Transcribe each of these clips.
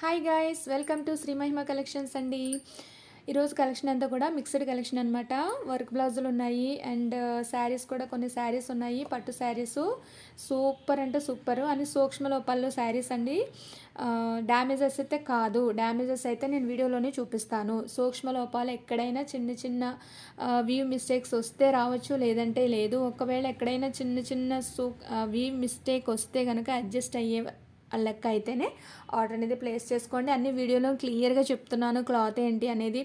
Hi guys, welcome to Shri Mahima collections అండి. ఈరోజు collection అంతా కూడా మిక్స్డ్ కలెక్షన్ అనమాట. వర్క్ బ్లౌజులు ఉన్నాయి అండ్ శారీస్ కూడా కొన్ని శారీస్ ఉన్నాయి. పట్టు శారీస్ సూపర్ అంటే సూపర్ అని సూక్ష్మ లోపాల్లో శారీస్ అండి. డ్యామేజెస్ అయితే కాదు, డ్యామేజెస్ అయితే నేను వీడియోలోనే చూపిస్తాను. సూక్ష్మ లోపాలు ఎక్కడైనా చిన్న చిన్న వ్యూ మిస్టేక్స్ వస్తే రావచ్చు, లేదంటే లేదు. ఒకవేళ ఎక్కడైనా చిన్న చిన్న వ్యూ మిస్టేక్ వస్తే కనుక అడ్జస్ట్ అయ్యే లెక్క అయితేనే ఆర్డర్ అనేది ప్లేస్ చేసుకోండి. అన్ని వీడియోలో క్లియర్గా చెప్తున్నాను, క్లాత్ ఏంటి అనేది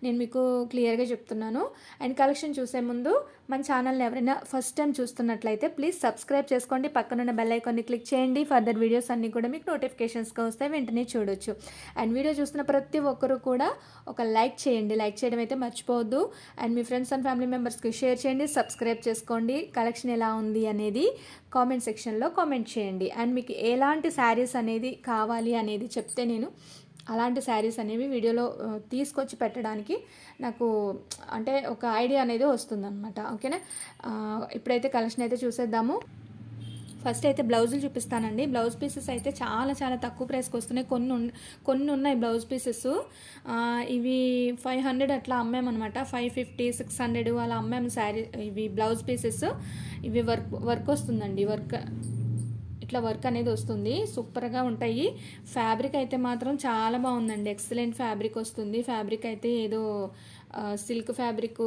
నేను మీకు క్లియర్గా చెప్తున్నాను. అండ్ కలెక్షన్ చూసే ముందు మన ఛానల్ని ఎవరైనా ఫస్ట్ టైం చూస్తున్నట్లయితే ప్లీజ్ సబ్స్క్రైబ్ చేసుకోండి, పక్కనున్న బెల్ ఐకాన్ని క్లిక్ చేయండి. ఫర్దర్ వీడియోస్ అన్నీ కూడా మీకు నోటిఫికేషన్స్గా వస్తాయి, వెంటనే చూడొచ్చు. అండ్ వీడియో చూస్తున్న ప్రతి ఒక్కరు కూడా ఒక లైక్ చేయండి, లైక్ చేయడం అయితే మర్చిపోవద్దు. And me friends and family మెంబర్స్కి షేర్ చేయండి, సబ్స్క్రైబ్ చేసుకోండి. కలెక్షన్ ఎలా ఉంది అనేది కామెంట్ సెక్షన్లో కామెంట్ చేయండి. అండ్ మీకు ఎలాంటి శారీస్ అనేది కావాలి అనేది చెప్తే నేను అలాంటి శారీస్ అనేవి వీడియోలో తీసుకొచ్చి పెట్టడానికి నాకు అంటే ఒక ఐడియా అనేది వస్తుందన్నమాట. ఓకేనా, ఇప్పుడైతే కలెక్షన్ అయితే చూసేద్దాము. ఫస్ట్ అయితే బ్లౌజులు చూపిస్తానండి. బ్లౌజ్ పీసెస్ అయితే చాలా చాలా తక్కువ ప్రైస్కి వస్తున్నాయి. కొన్ని ఉన్నాయి బ్లౌజ్ పీసెస్. ఇవి 500 అట్లా అమ్మామన్నమాట. 550, 600 అలా అమ్మాము శారీ. ఇవి బ్లౌజ్ పీసెస్. ఇవి వర్క్ వస్తుందండి. ఇట్లా వర్క్ అనేది వస్తుంది, సూపర్గా ఉంటాయి. ఫ్యాబ్రిక్ అయితే మాత్రం చాలా బాగుందండి, ఎక్సలెంట్ ఫ్యాబ్రిక్ వస్తుంది. ఫ్యాబ్రిక్ అయితే ఏదో సిల్క్ ఫ్యాబ్రిక్,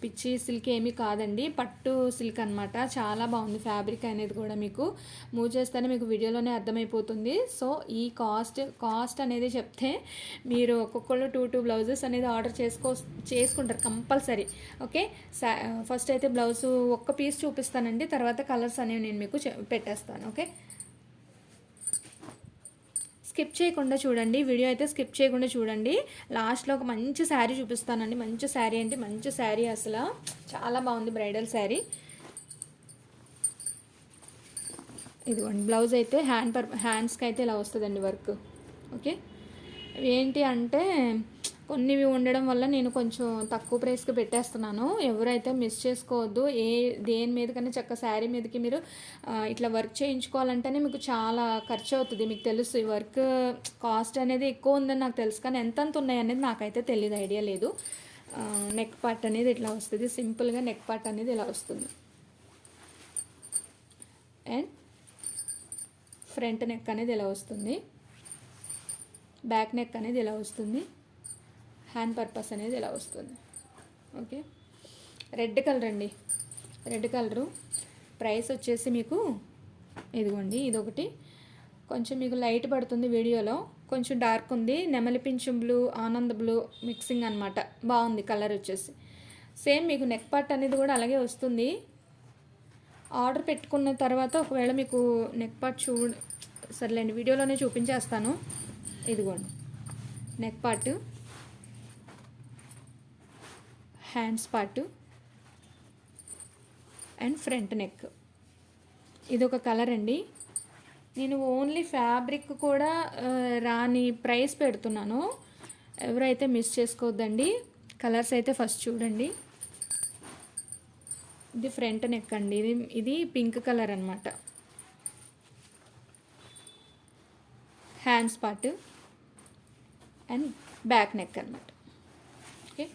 పిచ్చి సిల్క్ ఏమీ కాదండి, పట్టు సిల్క్ అనమాట. చాలా బాగుంది ఫ్యాబ్రిక్ అనేది కూడా. మీకు మూవ్ చేస్తేనే మీకు వీడియోలోనే అర్థమైపోతుంది. సో ఈ కాస్ట్ అనేది చెప్తే మీరు ఒక్కొక్కళ్ళు 2 బ్లౌజెస్ అనేది ఆర్డర్ చేసుకుంటారు కంపల్సరీ. ఓకే, ఫస్ట్ అయితే బ్లౌజ్ ఒక్క పీస్ చూపిస్తానండి, తర్వాత కలర్స్ అనేవి నేను మీకు పెట్టేస్తాను. ఓకే, స్కిప్ చేయకుండా చూడండి, వీడియో అయితే స్కిప్ చేయకుండా చూడండి. లాస్ట్లో ఒక మంచి శారీ చూపిస్తానండి. మంచి శారీ అంటే మంచి శారీ, అసలు చాలా బాగుంది, బ్రైడల్ శారీ. ఇదిగోండి బ్లౌజ్ అయితే హ్యాండ్స్కి అయితే ఇలా వస్తుందండి వర్క్. ఓకే, ఏంటి అంటే కొన్ని ఉండడం వల్ల నేను కొంచెం తక్కువ ప్రైస్కి పెట్టేస్తున్నాను. ఎవరైతే మిస్ చేసుకోవద్దు. దేని మీద కన్నా చక్క శారీ మీదకి మీరు ఇట్లా వర్క్ చేయించుకోవాలంటేనే మీకు చాలా ఖర్చు అవుతుంది. మీకు తెలుసు ఈ వర్క్ కాస్ట్ అనేది ఎక్కువ ఉందని నాకు తెలుసు, కానీ ఎంతంత ఉన్నాయి అనేది నాకైతే తెలియదు, ఐడియా లేదు. నెక్ పార్ట్ అనేది ఇట్లా వస్తుంది, సింపుల్గా నెక్ పార్ట్ అనేది ఇలా వస్తుంది. అండ్ ఫ్రంట్ నెక్ అనేది ఇలా వస్తుంది, బ్యాక్ నెక్ అనేది ఇలా వస్తుంది, హ్యాండ్ పర్పస్ అనేది ఇలా వస్తుంది. ఓకే, రెడ్ కలర్ అండి, రెడ్ కలరు. ప్రైస్ వచ్చేసి మీకు ఇదిగోండి, ఇదొకటి కొంచెం మీకు లైట్ పడుతుంది వీడియోలో, కొంచెం డార్క్ ఉంది. నెమలి పింఛం బ్లూ, ఆనంద్ బ్లూ మిక్సింగ్ అనమాట, బాగుంది కలర్ వచ్చేసి. సేమ్ మీకు నెక్ పార్ట్ అనేది కూడా అలాగే వస్తుంది. ఆర్డర్ పెట్టుకున్న తర్వాత ఒకవేళ మీకు నెక్ పార్ట్ సర్లేండి వీడియోలోనే చూపించేస్తాను. ఇదిగోండి neck part, hands part and front neck. ఇదొక కలర్ అండి. నేను ఓన్లీ ఫ్యాబ్రిక్ కూడా రాని ప్రైస్ పెడుతున్నాను, ఎవరైతే మిస్ చేసుకోవద్దండి. కలర్స్ అయితే ఫస్ట్ చూడండి. ఇది ఫ్రంట్ నెక్ అండి, ఇది పింక్ కలర్ అనమాట. Hands part and back neck అనమాట. ఓకే,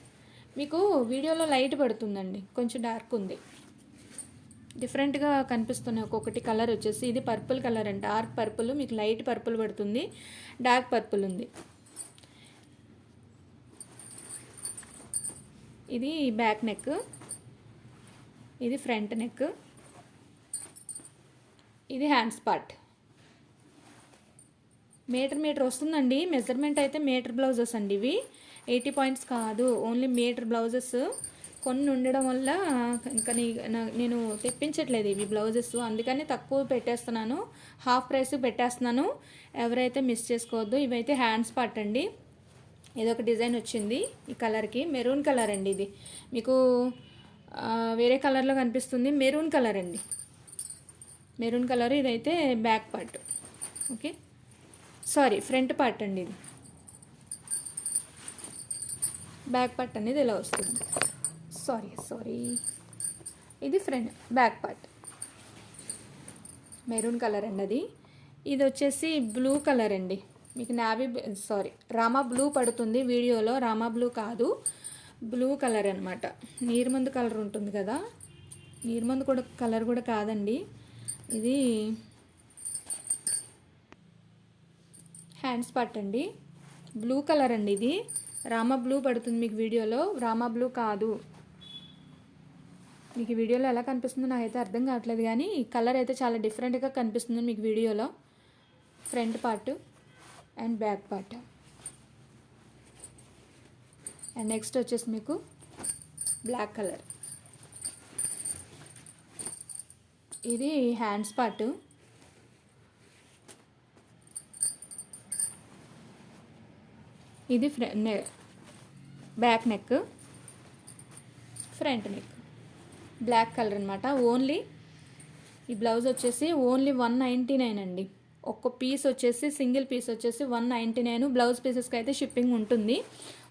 మీకు వీడియోలో లైట్ పడుతుందండి, కొంచెం డార్క్ ఉంది, డిఫరెంట్గా కనిపిస్తున్నాయి ఒక్కొక్కటి. కలర్ వచ్చేసి ఇది పర్పుల్ కలర్ అండి, డార్క్ పర్పుల్. మీకు లైట్ పర్పుల్ పడుతుంది, డార్క్ పర్పుల్ ఉంది. ఇది బ్యాక్ నెక్, ఇది ఫ్రంట్ నెక్, ఇది హ్యాండ్స్ పార్ట్. మీటర్ వస్తుందండి మెజర్మెంట్ అయితే. మీటర్ బ్లౌజెస్ అండి ఇవి, 80 పాయింట్స్ కాదు, ఓన్లీ మీటర్ బ్లౌజెస్. కొన్ని ఉండడం వల్ల ఇంకా నేను తెప్పించట్లేదు ఇవి బ్లౌజెస్, అందుకని తక్కువ పెట్టేస్తున్నాను, హాఫ్ ప్రైస్ పెట్టేస్తున్నాను. ఎవరైతే మిస్ చేసుకోవద్దు. ఇవైతే హ్యాండ్స్ పార్ట్ అండి. ఇదొక డిజైన్ వచ్చింది ఈ కలర్కి, మెరూన్ కలర్ అండి. ఇది మీకు వేరే కలర్లో కనిపిస్తుంది, మెరూన్ కలర్ అండి, మెరూన్ కలర్. ఇదైతే back part. Okay, sorry front part అండి. ఇది బ్యాక్ పార్ట్ అనేది ఇలా వస్తుంది. సారీ ఇది బ్యాక్ పార్ట్, మెరూన్ కలర్ అండి అది. ఇది వచ్చేసి బ్లూ కలర్ అండి, మీకు రామా బ్లూ పడుతుంది వీడియోలో. రామా బ్లూ కాదు, బ్లూ కలర్ అనమాట. నీరుమందు కలర్ ఉంటుంది కదా, నీరుమందు కూడా కలర్ కూడా కాదండి, ఇది హ్యాండ్స్ పార్ట్ అండి. బ్లూ కలర్ అండి ఇది. రామా బ్లూ పడుతుంది మీకు వీడియోలో, రామా బ్లూ కాదు. మీకు వీడియోలో ఎలా కనిపిస్తుందో నాకైతే అర్థం కావట్లేదు, కానీ కలర్ అయితే చాలా డిఫరెంట్గా కనిపిస్తుంది మీకు వీడియోలో. Front part and back part. And next వచ్చేసి మీకు బ్లాక్ కలర్, ఇది హ్యాండ్స్ పార్ట్. ఇది back neck, front neck, black colour అనమాట. ఓన్లీ ఈ బ్లౌజ్ వచ్చేసి ఓన్లీ 199 అండి. ఒక్క పీస్ వచ్చేసి సింగిల్ పీస్ వచ్చేసి 199. బ్లౌజ్ పీసెస్కి అయితే షిప్పింగ్ ఉంటుంది.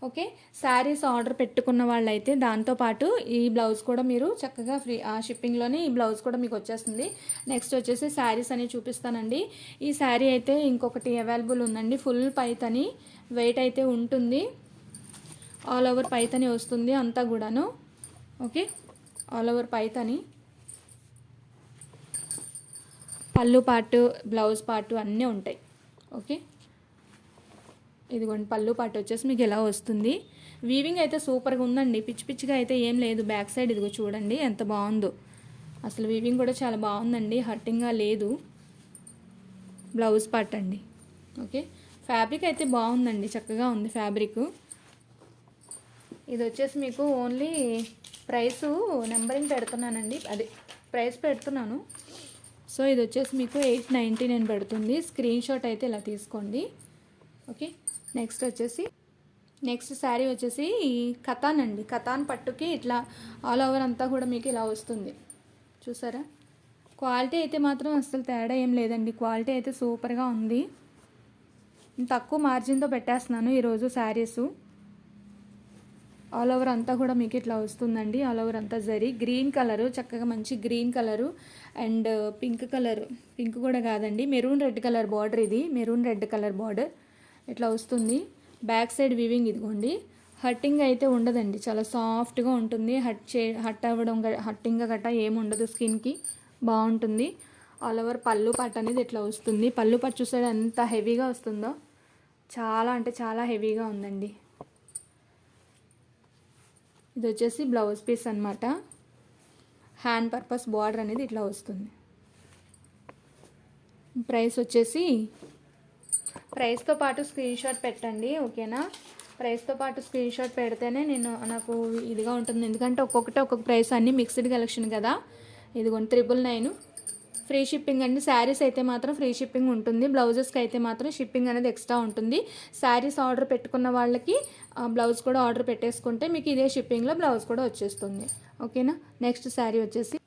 ఓకే, శారీస్ ఆర్డర్ పెట్టుకున్న వాళ్ళైతే దాంతోపాటు ఈ బ్లౌజ్ కూడా మీరు చక్కగా ఫ్రీ, ఆ షిప్పింగ్లోనే ఈ బ్లౌజ్ కూడా మీకు వచ్చేస్తుంది. నెక్స్ట్ వచ్చేసి శారీస్ అని చూపిస్తానండి. ఈ శారీ అయితే ఇంకొకటి అవైలబుల్ ఉందండి, ఫుల్ పైతని వెయిట్ అయితే ఉంటుంది. ఆల్ ఓవర్ పైతని వస్తుంది అంతా కూడాను. ఓకే, ఆల్ ఓవర్ పైతని, పళ్ళు పార్టు, బ్లౌజ్ పార్టు అన్నీ ఉంటాయి. ఓకే, ఇదిగోండి పళ్ళు పార్ట్ వచ్చేసి మీకు ఎలా వస్తుంది. వీవింగ్ అయితే సూపర్గా ఉందండి, పిచ్చి పిచ్చిగా అయితే ఏం లేదు. బ్యాక్ సైడ్ ఇదిగో చూడండి ఎంత బాగుందో, అసలు వీవింగ్ కూడా చాలా బాగుందండి, హట్టింగ్గా లేదు. బ్లౌజ్ పార్ట్ అండి. ఓకే, ఫ్యాబ్రిక్ అయితే బాగుందండి, చక్కగా ఉంది ఫ్యాబ్రిక్. ఇది వచ్చేసి మీకు ఓన్లీ ప్రైసు నెంబరింగ్ పెడుతున్నానండి, అదే ప్రైస్ పెడుతున్నాను. సో ఇది వచ్చేసి మీకు 899 పడుతుంది. స్క్రీన్ షాట్ అయితే ఇలా తీసుకోండి. ఓకే, నెక్స్ట్ శారీ వచ్చేసి కతాన్ అండి. కతాన్ పట్టుకి ఇట్లా ఆల్ ఓవర్ అంతా కూడా మీకు ఇలా వస్తుంది, చూసారా. క్వాలిటీ అయితే మాత్రం అసలు తేడా ఏం లేదండి, క్వాలిటీ అయితే సూపర్గా ఉంది. తక్కువ మార్జిన్తో పెట్టేస్తున్నాను ఈరోజు శారీసు. ఆల్ ఓవర్ అంతా కూడా మీకు ఇట్లా వస్తుందండి. ఆల్ ఓవర్ అంతా జరీ గ్రీన్ కలరు, చక్కగా మంచి green colour and pink colour, pink కూడా కాదండి, మెరూన్ రెడ్ కలర్ బార్డర్. ఇది మెరూన్ రెడ్ కలర్ బార్డర్ ఇట్లా వస్తుంది. బ్యాక్ సైడ్ వీవింగ్ ఇదిగోండి. హట్టింగ్ అయితే ఉండదండి, చాలా సాఫ్ట్గా ఉంటుంది. హట్ అవ్వడం హట్టింగ్ గట్ట ఏముండదు, స్కిన్కి బాగుంటుంది. ఆల్ ఓవర్ పళ్ళు పట్టు అనేది ఇట్లా వస్తుంది. పళ్ళు పట్టు చూసాడు ఎంత హెవీగా వస్తుందో, చాలా అంటే చాలా హెవీగా ఉందండి. ఇది వచ్చేసి బ్లౌజ్ పీస్ అనమాట. హ్యాండ్ పర్పస్ బార్డర్ అనేది ఇట్లా వస్తుంది. ప్రైస్ వచ్చేసి ప్రైస్తో పాటు స్క్రీన్ షాట్ పెట్టండి, ఓకేనా. ప్రైస్తో పాటు స్క్రీన్ షాట్ పెడితేనే నాకు ఇదిగా ఉంటుంది, ఎందుకంటే ఒక్కొక్క ప్రైస్ అన్నీ మిక్స్డ్ కలెక్షన్ కదా. ఇదిగోండి 999 ఫ్రీ షిప్పింగ్ అండి. శారీస్ అయితే మాత్రం ఫ్రీ షిప్పింగ్ ఉంటుంది, బ్లౌజెస్కి అయితే మాత్రం షిప్పింగ్ అనేది ఎక్స్ట్రా ఉంటుంది. శారీస్ ఆర్డర్ పెట్టుకున్న వాళ్ళకి బ్లౌజ్ కూడా ఆర్డర్ పెట్టేసుకుంటే మీకు ఇదే షిప్పింగ్లో బ్లౌజ్ కూడా వచ్చేస్తుంది, ఓకేనా. నెక్స్ట్ శారీ వచ్చేసి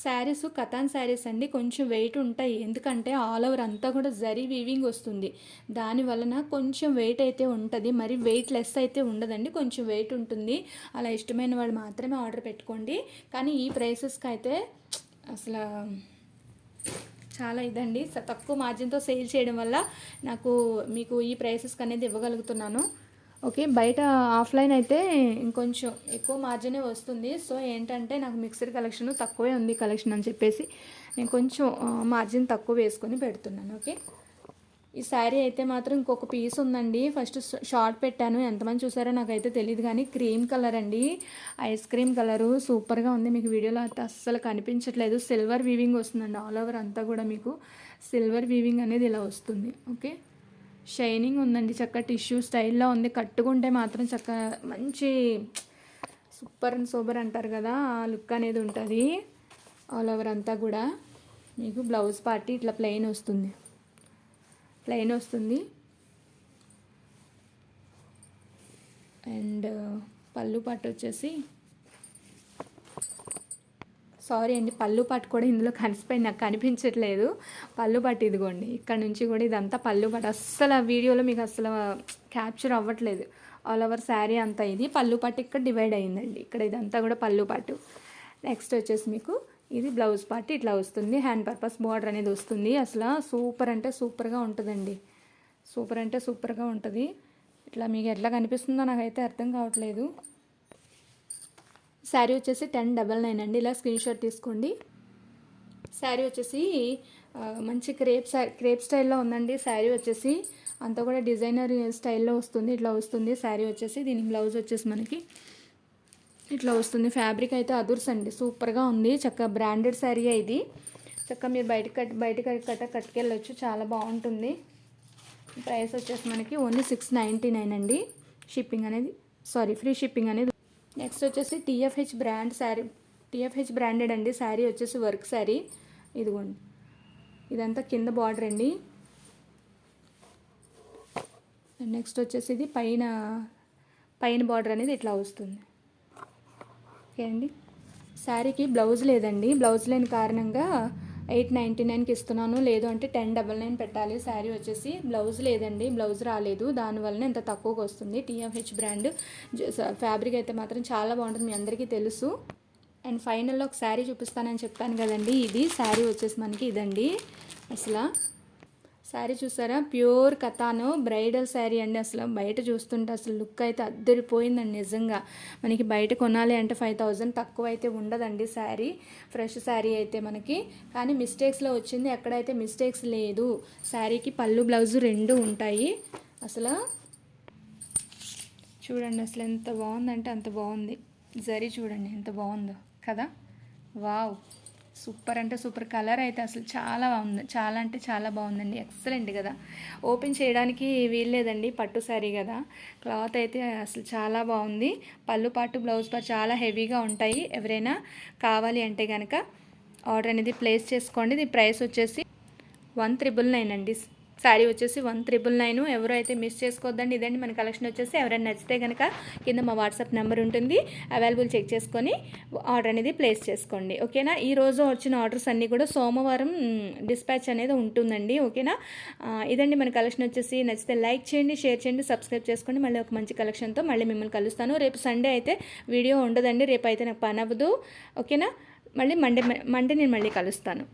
శారీస్ కతాన్ శారీస్ అండి, కొంచెం వెయిట్ ఉంటాయి, ఎందుకంటే ఆల్ ఓవర్ అంతా కూడా జరీ వీవింగ్ వస్తుంది. దాని వలన కొంచెం వెయిట్ అయితే ఉంటుంది, మరి వెయిట్ లెస్ అయితే ఉండదండి, కొంచెం వెయిట్ ఉంటుంది. అలా ఇష్టమైన వాళ్ళు మాత్రమే ఆర్డర్ పెట్టుకోండి. కానీ ఈ ప్రైసెస్కి అయితే అసలు చాలా ఇదండి, తక్కువ మార్జిన్తో సేల్ చేయడం వల్ల మీకు ఈ ప్రైసెస్కి అనేది ఇవ్వగలుగుతున్నాను. ఓకే, బయట ఆఫ్లైన్ అయితే ఇంకొంచెం ఎక్కువ మార్జినే వస్తుంది. సో ఏంటంటే నాకు మిక్స్డ్ కలెక్షన్ తక్కువే ఉంది కలెక్షన్ అని చెప్పేసి నేను కొంచెం మార్జిన్ తక్కువ వేసుకొని పెడుతున్నాను. ఓకే, ఈ శారీ అయితే మాత్రం ఇంకొక పీస్ ఉందండి. ఫస్ట్ షార్ట్ పెట్టాను, ఎంతమంది చూసారో నాకైతే తెలియదు, కానీ క్రీమ్ కలర్ అండి, ఐస్ క్రీమ్ కలరు సూపర్గా ఉంది. మీకు వీడియోలో అయితే అస్సలు కనిపించట్లేదు. సిల్వర్ వీవింగ్ వస్తుందండి, ఆల్ ఓవర్ అంతా కూడా మీకు సిల్వర్ వీవింగ్ అనేది ఇలా వస్తుంది. ఓకే, షైనింగ్ ఉందండి, చక్క టిష్యూ స్టైల్లో ఉంది. కట్టుకుంటే మాత్రం చక్క మంచి సూపర్ అండ్ సూపర్ అంటారు కదా, ఆ లుక్ అనేది ఉంటుంది. ఆల్ ఓవర్ అంతా కూడా మీకు బ్లౌజ్ పార్టీ ఇట్లా ప్లెయిన్ వస్తుంది అండ్ పళ్ళు పాటు వచ్చేసి సారీ అండి, పళ్ళు పాటు కూడా ఇందులో కలిసిపోయి నాకు కనిపించట్లేదు. పళ్ళు పాటు ఇదిగోండి, ఇక్కడ నుంచి కూడా ఇదంతా పళ్ళు పాటు. అస్సలు వీడియోలో మీకు అసలు క్యాప్చర్ అవ్వట్లేదు. ఆల్ ఓవర్ శారీ అంతా ఇది పళ్ళు పాటు ఇక్కడ డివైడ్ అయిందండి, ఇక్కడ ఇదంతా కూడా పళ్ళు పాటు. నెక్స్ట్ వచ్చేసి మీకు ఇది బ్లౌజ్ పార్ట్ ఇట్లా వస్తుంది. హ్యాండ్ పర్పస్ బార్డర్ అనేది వస్తుంది. అసలు సూపర్ అంటే సూపర్గా ఉంటుందండి, సూపర్ అంటే సూపర్గా ఉంటుంది. ఇట్లా మీకు ఎట్లా కనిపిస్తుందో నాకైతే అర్థం కావట్లేదు. శారీ వచ్చేసి 1099 అండి. ఇలా స్క్రీన్ షాట్ తీసుకోండి. శారీ వచ్చేసి మంచి క్రేప్ స్టైల్లో ఉందండి. శారీ వచ్చేసి అంతా కూడా డిజైనర్ స్టైల్లో వస్తుంది. ఇట్లా వస్తుంది శారీ వచ్చేసి. దీని బ్లౌజ్ వచ్చేసి మనకి ఇట్లా వస్తుంది. ఫ్యాబ్రిక్ అయితే అదుర్స్ అండి, సూపర్గా ఉంది. చక్కగా బ్రాండెడ్ శారీ ఇది. చక్కగా మీరు బయటకి కట్టుకెళ్ళొచ్చు, చాలా బాగుంటుంది. ప్రైస్ వచ్చేసి మనకి ఓన్లీ 699 అండి. షిప్పింగ్ అనేది ఫ్రీ షిప్పింగ్ అనేది. నెక్స్ట్ వచ్చేసి టీఎఫ్హెచ్ బ్రాండ్ శారీ, టీఎఫ్హెచ్ బ్రాండెడ్ అండి. శారీ వచ్చేసి వర్క్ శారీ. ఇదిగోండి, ఇదంతా కింద బార్డర్ అండి. నెక్స్ట్ వచ్చేసి ఇది పైన బార్డర్ అనేది ఇట్లా వస్తుంది. ఓకే అండి. శారీకి బ్లౌజ్ లేదండి. బ్లౌజ్ లేని కారణంగా 899కి ఇస్తున్నాను. లేదు అంటే 1099 పెట్టాలి. శారీ వచ్చేసి బ్లౌజ్ లేదండి, బ్లౌజ్ రాలేదు, దానివల్ల ఇంత తక్కువకి వస్తుంది. టీఎఫ్హెచ్ బ్రాండ్ ఫ్యాబ్రిక్ అయితే మాత్రం చాలా బాగుంటుంది, మీ అందరికీ తెలుసు. అండ్ ఫైనల్లో ఒక శారీ చూపిస్తానని చెప్పాను కదండి. ఇది శారీ వచ్చేసి మనకి ఇదండి. అసలు శారీ చూసారా, ప్యూర్ కథాను బ్రైడల్ శారీ అండి. అసలు బయట చూస్తుంటే అసలు లుక్ అయితే అద్దరిపోయిందండి నిజంగా. మనకి బయట కొనాలి అంటే 5000 తక్కువ అయితే ఉండదండి శారీ, ఫ్రెష్ శారీ అయితే మనకి. కానీ మిస్టేక్స్లో వచ్చింది, ఎక్కడైతే మిస్టేక్స్ లేదు. శారీకి పళ్ళు బ్లౌజు 2 ఉంటాయి. అసలు చూడండి, అసలు ఎంత బాగుందంటే అంత బాగుంది. జరీ చూడండి ఎంత బాగుందో కదా. వావ్, సూపర్ అంటే సూపర్. కలర్ అయితే అసలు చాలా బాగుంది, చాలా అంటే చాలా బాగుందండి. ఎక్సలెంట్ కదా. ఓపెన్ చేయడానికి వీల్లేదండి, పట్టు శారీ కదా. క్లాత్ అయితే అసలు చాలా బాగుంది. పళ్ళు పాటు బ్లౌజ్ పాటు చాలా హెవీగా ఉంటాయి. ఎవరైనా కావాలి అంటే కనుక ఆర్డర్ అనేది ప్లేస్ చేసుకోండి. ఇది ప్రైస్ వచ్చేసి 1399 అండి. శారీ వచ్చేసి 1399. ఎవరైతే మిస్ చేసుకోవద్దండి. ఇదండి మన కలెక్షన్ వచ్చేసి. ఎవరైనా నచ్చితే కనుక కింద మా వాట్సాప్ నెంబర్ ఉంటుంది, అవైలబుల్ చెక్ చేసుకొని ఆర్డర్ అనేది ప్లేస్ చేసుకోండి. ఓకేనా. ఈరోజు వచ్చిన ఆర్డర్స్ అన్నీ కూడా సోమవారం డిస్పాచ్ అనేది ఉంటుందండి. ఓకేనా. ఇదండి మన కలెక్షన్ వచ్చేసి. నచ్చితే లైక్ చేయండి, షేర్ చేయండి, సబ్స్క్రైబ్ చేసుకోండి. మళ్ళీ ఒక మంచి కలెక్షన్తో మళ్ళీ మిమ్మల్ని కలుస్తాను. రేపు సండే అయితే వీడియో ఉండదండి, రేపు అయితే నాకు పని అవ్వదు. ఓకేనా. మళ్ళీ మండే నేను మళ్ళీ కలుస్తాను.